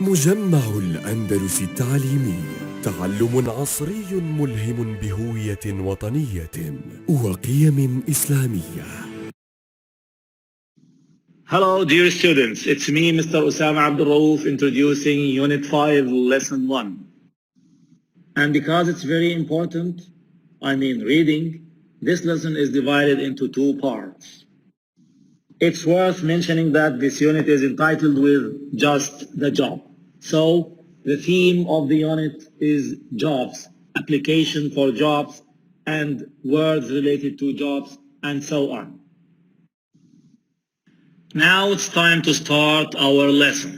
مجمع الأندلس التعليمي، تعلم عصري ملهم بهوية وطنية وقيم إسلامية. Hello dear students, it's me Mr. Osama Abdul introducing Unit 5 Lesson 1. And because it's very important, reading, this lesson is divided into two parts. It's worth mentioning that this unit is entitled with Just the Job. So the theme of the unit is jobs, application for jobs, and words related to jobs, and so on. Now it's time to start our lesson.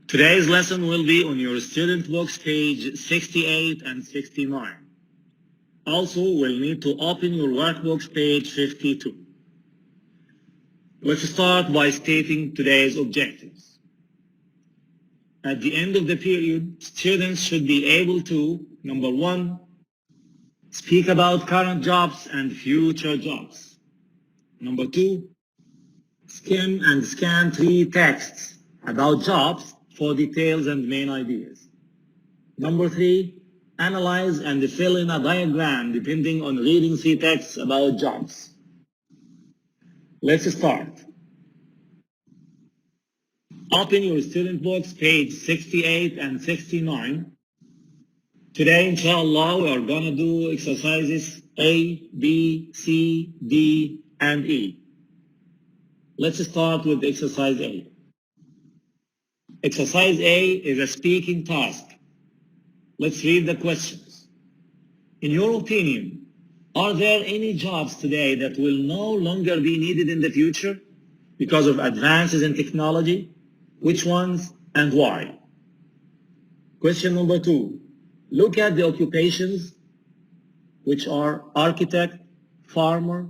Today's lesson will be on your student books page 68 and 69. Also, we'll need to open your workbooks page 52. Let's start by stating today's objectives. At the end of the period, students should be able to, number 1, speak about current jobs and future jobs. Number 2, skim and scan 3 texts about jobs for details and main ideas. Number 3, analyze and fill in a diagram depending on reading 3 texts about jobs. Let's start. Open your student books, page 68 and 69. Today, inshallah, we are going to do exercises A, B, C, D, and E. Let's start with exercise A. Exercise A is a speaking task. Let's read the questions. In your opinion, are there any jobs today that will no longer be needed in the future because of advances in technology? Which ones and why? Question number 2. Look at the occupations, which are architect, farmer,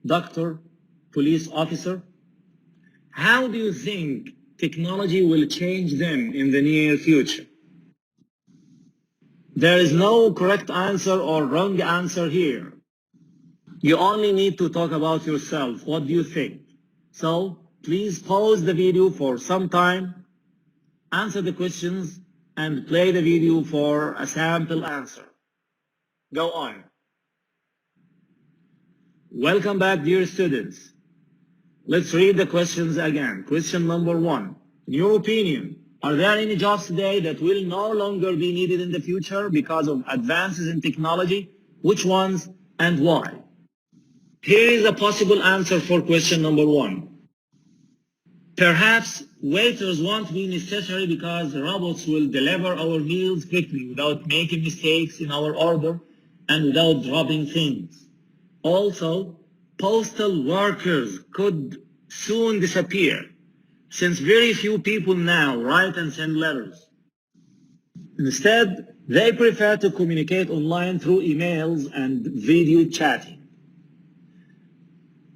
doctor, police officer. How do you think technology will change them in the near future? There is no correct answer or wrong answer here. You only need to talk about yourself. What do you think? So, please pause the video for some time, answer the questions, and play the video for a sample answer. Go on. Welcome back, dear students. Let's read the questions again. Question number 1. In your opinion, are there any jobs today that will no longer be needed in the future because of advances in technology? Which ones and why? Here is a possible answer for question number 1. Perhaps waiters won't be necessary because robots will deliver our meals quickly without making mistakes in our order and without dropping things. Also, postal workers could soon disappear since very few people now write and send letters. Instead, they prefer to communicate online through emails and video chatting.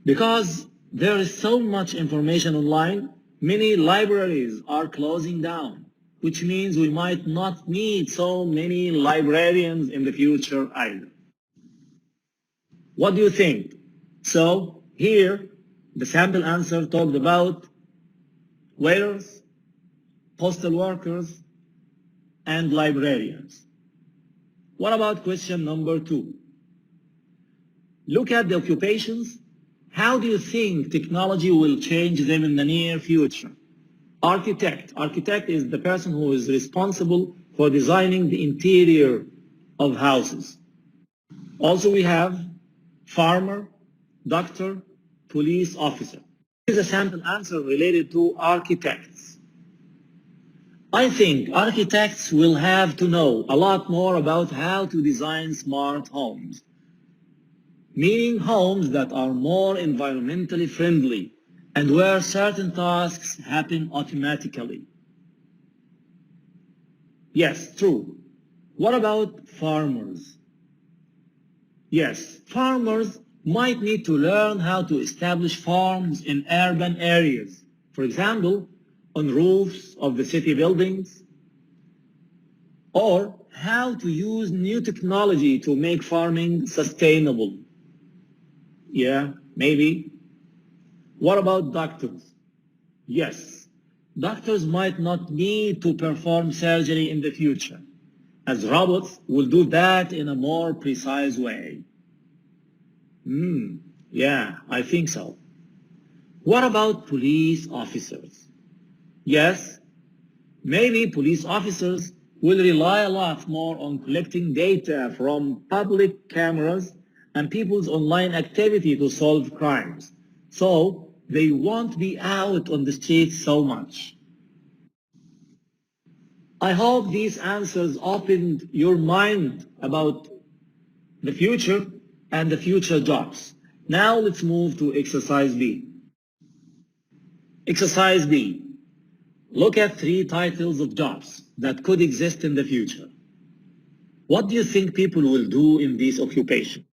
Because there is so much information online, many libraries are closing down, which means we might not need so many librarians in the future either. What do you think? So, here, the sample answer talked about waiters, postal workers, and librarians. What about question number 2? Look at the occupations. How do you think technology will change them in the near future? Architect. Architect is the person who is responsible for designing the interior of houses. Also we have farmer, doctor, police officer. This is a sample answer related to architects. I think architects will have to know a lot more about how to design smart homes, meaning homes that are more environmentally friendly and where certain tasks happen automatically. Yes, true. What about farmers? Yes, farmers might need to learn how to establish farms in urban areas, for example, on roofs of the city buildings, or how to use new technology to make farming sustainable. Yeah, maybe. What about doctors? Yes, doctors might not need to perform surgery in the future, as robots will do that in a more precise way. Yeah, I think so. What about police officers? Yes, maybe police officers will rely a lot more on collecting data from public cameras and people's online activity to solve crimes, so they won't be out on the streets so much. I hope these answers opened your mind about the future and the future jobs. Now let's move to exercise B. Exercise B. Look at 3 titles of jobs that could exist in the future. What do you think people will do in these occupations?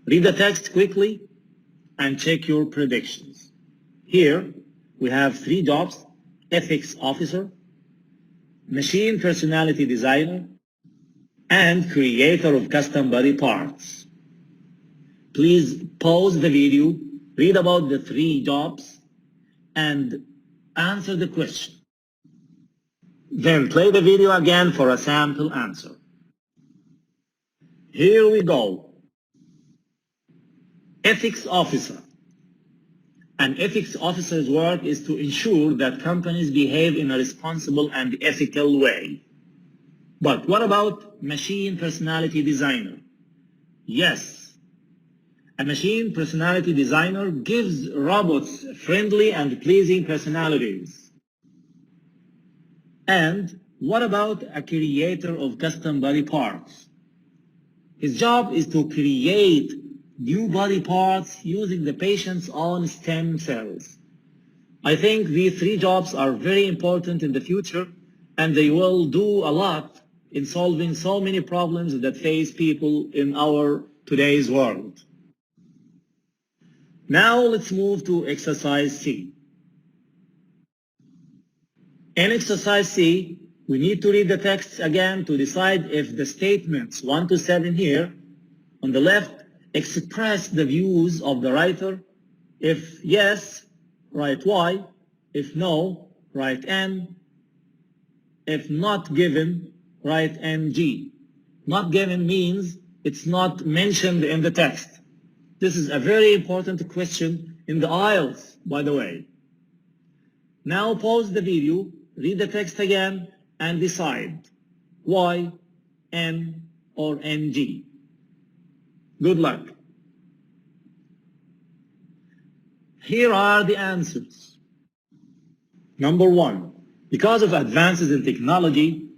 Read the text quickly and check your predictions. Here we have 3 jobs: ethics officer, machine personality designer, and creator of custom body parts. Please pause the video, read about the 3 jobs, and answer the question. Then play the video again for a sample answer. Here we go. Ethics officer. An ethics officer's work is to ensure that companies behave in a responsible and ethical way. But what about machine personality designer? Yes, a machine personality designer gives robots friendly and pleasing personalities. And what about a creator of custom body parts? His job is to create new body parts using the patient's own stem cells. I think these 3 jobs are very important in the future, and they will do a lot in solving so many problems that face people in our today's world. Now let's move to exercise C. In exercise C, we need to read the text again to decide if the statements 1 to 7 here on the left express the views of the writer. If yes, write Y. If no, write N. If not given, write NG. Not given means it's not mentioned in the text. This is a very important question in the IELTS, by the way. Now pause the video, read the text again, and decide Y, N, or NG. Good luck. Here are the answers. Number 1. Because of advances in technology,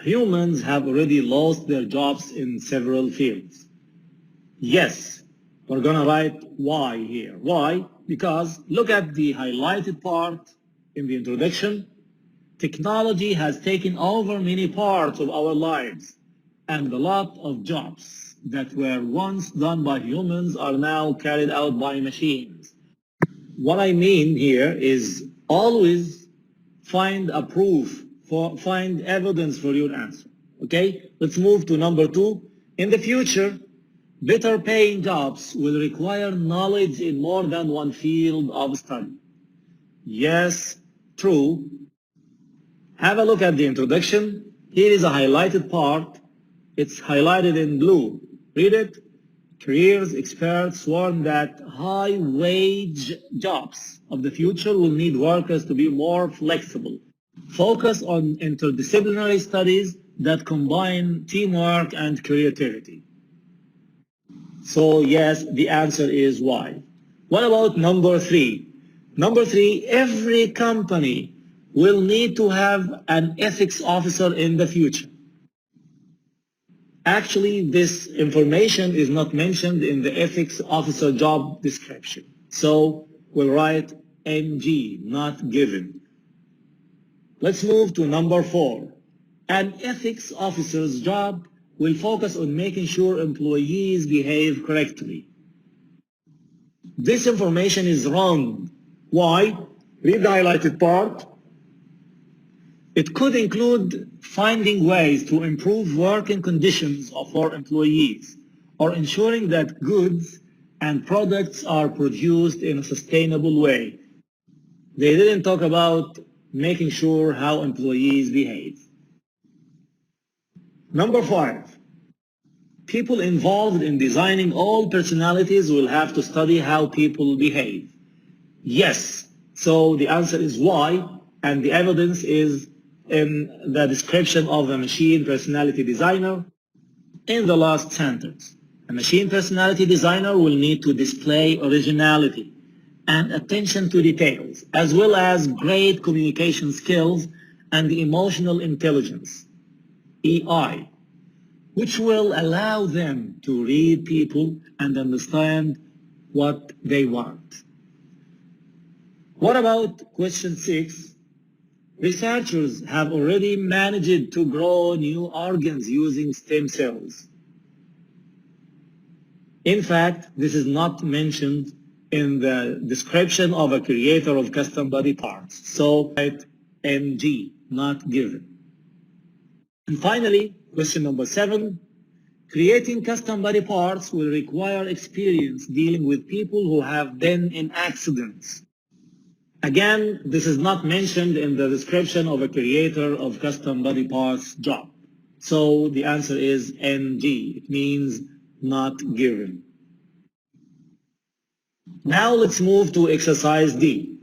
humans have already lost their jobs in several fields. Yes, we're gonna write Y here. Why? Because look at the highlighted part in the introduction. Technology has taken over many parts of our lives, and a lot of jobs that were once done by humans are now carried out by machines. What I mean here is always find evidence for your answer. Okay, let's move to number 2. In the future, better paying jobs will require knowledge in more than one field of study. Yes, true. Have a look at the introduction. Here is a highlighted part. It's highlighted in blue. Read it. Careers experts warn that high-wage jobs of the future will need workers to be more flexible. Focus on interdisciplinary studies that combine teamwork and creativity. So yes, the answer is Y. What about number 3? Number 3, every company will need to have an ethics officer in the future. Actually, this information is not mentioned in the ethics officer job description. So we'll write NG, not given. Let's move to number 4. An ethics officer's job will focus on making sure employees behave correctly. This information is wrong. Why? Read the highlighted part. It could include finding ways to improve working conditions for employees, or ensuring that goods and products are produced in a sustainable way. They didn't talk about making sure how employees behave. Number 5. People involved in designing all personalities will have to study how people behave. Yes. So the answer is why, and the evidence is in the description of a machine personality designer in the last sentence. A machine personality designer will need to display originality and attention to details, as well as great communication skills and emotional intelligence, EI, which will allow them to read people and understand what they want. What about question 6? Researchers have already managed to grow new organs using stem cells. In fact, this is not mentioned in the description of a creator of custom body parts. So write NG, not given. And finally, question number 7. Creating custom body parts will require experience dealing with people who have been in accidents. Again, this is not mentioned in the description of a creator of custom body parts job. So the answer is NG. It means not given. Now let's move to exercise D.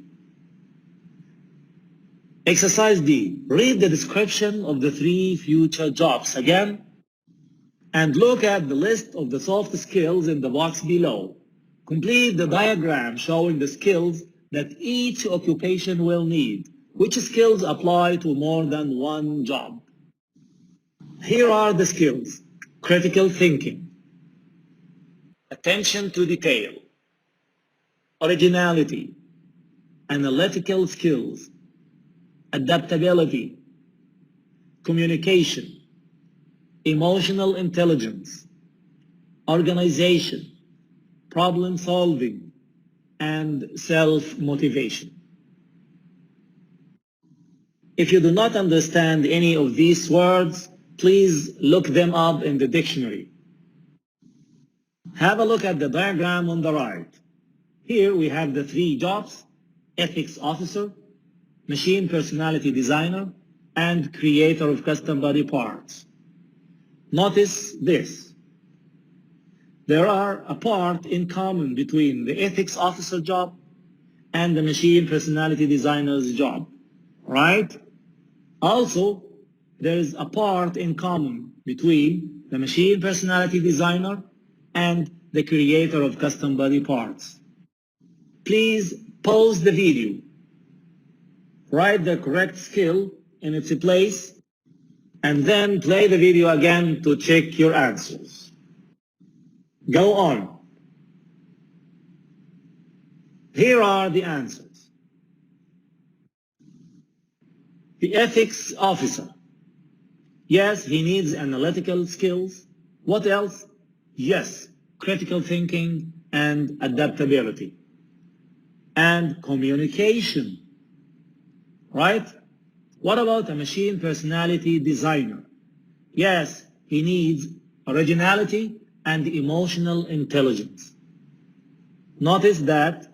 Exercise D. Read the description of the 3 future jobs again and look at the list of the soft skills in the box below. Complete the diagram showing the skills that each occupation will need. Which skills apply to more than one job? Here are the skills: critical thinking, attention to detail, originality, analytical skills, adaptability, communication, emotional intelligence, organization, problem solving, and self-motivation. If you do not understand any of these words, please look them up in the dictionary. Have a look at the diagram on the right. Here we have the 3 jobs: ethics officer, machine personality designer, and creator of custom body parts. Notice this. There are a part in common between the ethics officer job and the machine personality designer's job, right? Also, there is a part in common between the machine personality designer and the creator of custom body parts. Please pause the video. Write the correct skill in its place and then play the video again to check your answers. Go on. Here are the answers. The ethics officer. Yes, he needs analytical skills. What else? Yes, critical thinking and adaptability. And communication. Right? What about a machine personality designer? Yes, he needs originality and emotional intelligence. Notice that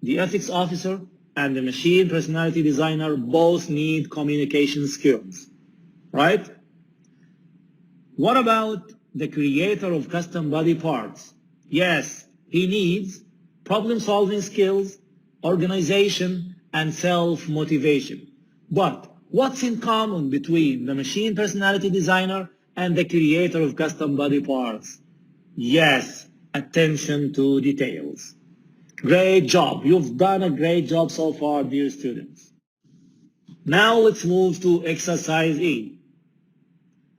the ethics officer and the machine personality designer both need communication skills, right? What about the creator of custom body parts? Yes, he needs problem-solving skills, organization, and self-motivation. But what's in common between the machine personality designer and the creator of custom body parts? Yes, attention to details. Great job. You've done a great job so far, dear students. Now let's move to exercise E.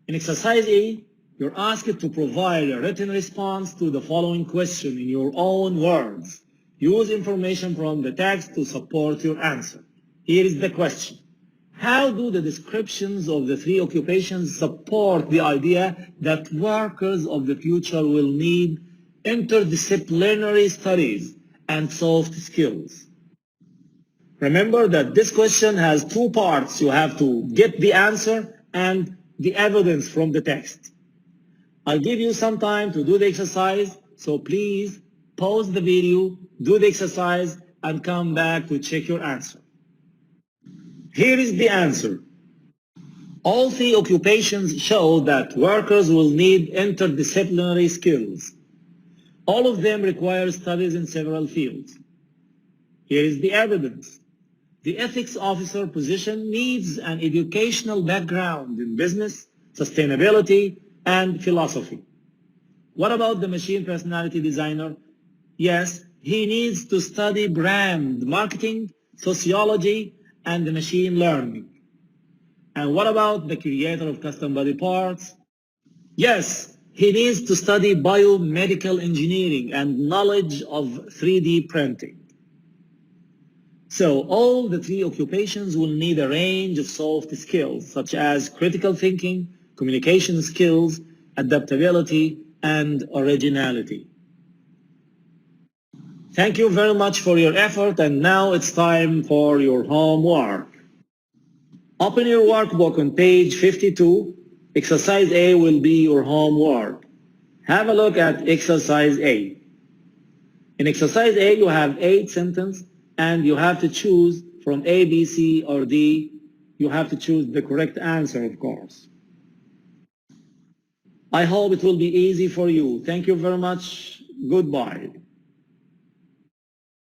In exercise E, you're asked to provide a written response to the following question in your own words. Use information from the text to support your answer. Here is the question. How do the descriptions of the 3 occupations support the idea that workers of the future will need interdisciplinary studies and soft skills? Remember that this question has 2 parts. You have to get the answer and the evidence from the text. I'll give you some time to do the exercise, so please pause the video, do the exercise, and come back to check your answer. Here is the answer. All three occupations show that workers will need interdisciplinary skills. All of them require studies in several fields. Here is the evidence. The ethics officer position needs an educational background in business, sustainability, and philosophy. What about the machine personality designer? Yes, he needs to study brand marketing, sociology, and machine learning. And what about the creator of custom body parts? Yes, he needs to study biomedical engineering and knowledge of 3D printing. So all the three occupations will need a range of soft skills such as critical thinking, communication skills, adaptability, and originality. Thank you very much for your effort, and now it's time for your homework. Open your workbook on page 52. Exercise A will be your homework. Have a look at exercise A. In exercise A, you have 8 sentences, and you have to choose from A, B, C, or D. You have to choose the correct answer, of course. I hope it will be easy for you. Thank you very much. Goodbye.